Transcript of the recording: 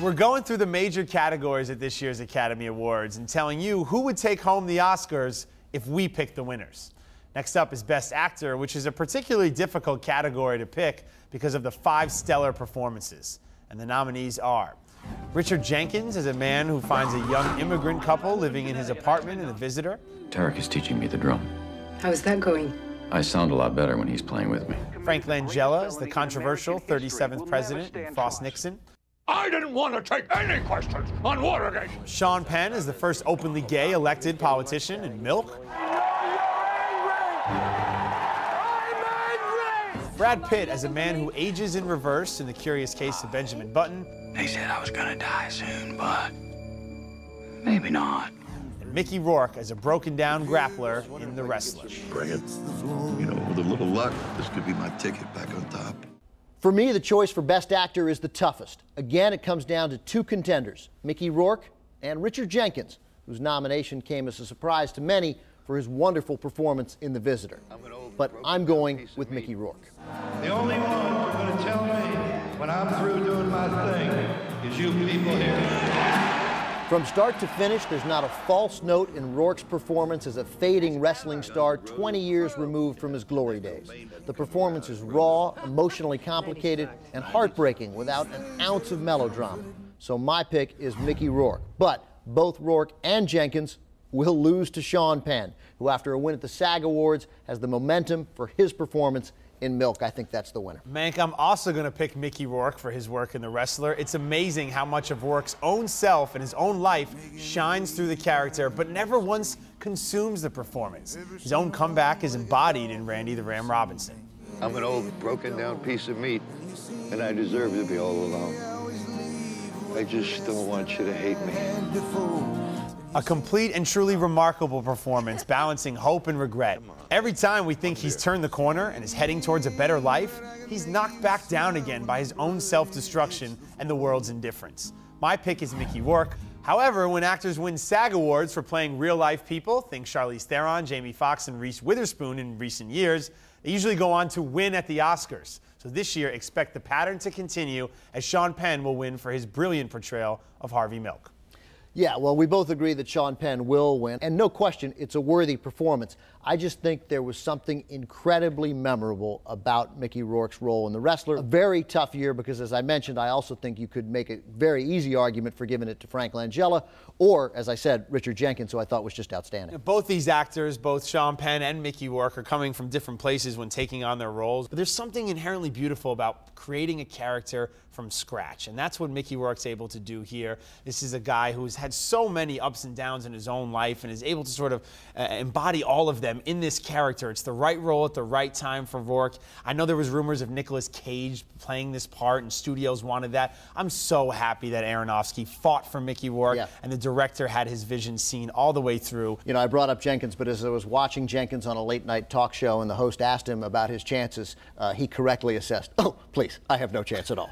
We're going through the major categories at this year's Academy Awards and telling you who would take home the Oscars if we picked the winners. Next up is Best Actor, which is a particularly difficult category to pick because of the 5 stellar performances. And the nominees are Richard Jenkins as a man who finds a young immigrant couple living in his apartment in The Visitor. Tarek is teaching me the drum. How's that going? I sound a lot better when he's playing with me. Frank Langella as the controversial 37th president in Frost Nixon. I didn't want to take any questions on Watergate. Sean Penn as the first openly gay elected politician in Milk. Brad Pitt as a man who ages in reverse in The Curious Case of Benjamin Button. They said I was gonna die soon, but maybe not. And Mickey Rourke as a broken-down grappler in The Wrestler. Bring it. You know, with a little luck, this could be my ticket back on top. For me, the choice for Best Actor is the toughest. Again, it comes down to 2 contenders, Mickey Rourke and Richard Jenkins, whose nomination came as a surprise to many for his wonderful performance in The Visitor. But I'm going with Mickey Rourke. The only one who's going to tell me when I'm through doing my thing is you people here. From start to finish, there's not a false note in Rourke's performance as a fading wrestling star 20 years removed from his glory days. The performance is raw, emotionally complicated, and heartbreaking without an ounce of melodrama. So my pick is Mickey Rourke. But both Rourke and Jenkins will lose to Sean Penn, who after a win at the SAG Awards has the momentum for his performance in Milk. I think that's the winner. Mank, I'm also going to pick Mickey Rourke for his work in The Wrestler. It's amazing how much of Rourke's own self and his own life shines through the character, but never once consumes the performance. His own comeback is embodied in Randy the Ram Robinson. I'm an old, broken-down piece of meat, and I deserve to be all alone. I just don't want you to hate me. A complete and truly remarkable performance, balancing hope and regret. Every time we think he's turned the corner and is heading towards a better life, he's knocked back down again by his own self-destruction and the world's indifference. My pick is Mickey Rourke. However, when actors win SAG Awards for playing real-life people, think Charlize Theron, Jamie Foxx, and Reese Witherspoon in recent years, they usually go on to win at the Oscars. So this year, expect the pattern to continue as Sean Penn will win for his brilliant portrayal of Harvey Milk. Yeah, well, we both agree that Sean Penn will win, and no question, it's a worthy performance. I just think there was something incredibly memorable about Mickey Rourke's role in The Wrestler. A very tough year because, as I mentioned, I also think you could make a very easy argument for giving it to Frank Langella or, as I said, Richard Jenkins, who I thought was just outstanding. Both these actors, both Sean Penn and Mickey Rourke, are coming from different places when taking on their roles, but there's something inherently beautiful about creating a character from scratch, and that's what Mickey Rourke's able to do here. This is a guy who's had so many ups and downs in his own life and is able to sort of embody all of them in this character. It's the right role at the right time for Rourke. I know there was rumors of Nicolas Cage playing this part and studios wanted that. I'm so happy that Aronofsky fought for Mickey Rourke and the director had his vision seen all the way through. You know, I brought up Jenkins, but as I was watching Jenkins on a late-night talk show and the host asked him about his chances, he correctly assessed, "Oh, please, I have no chance at all."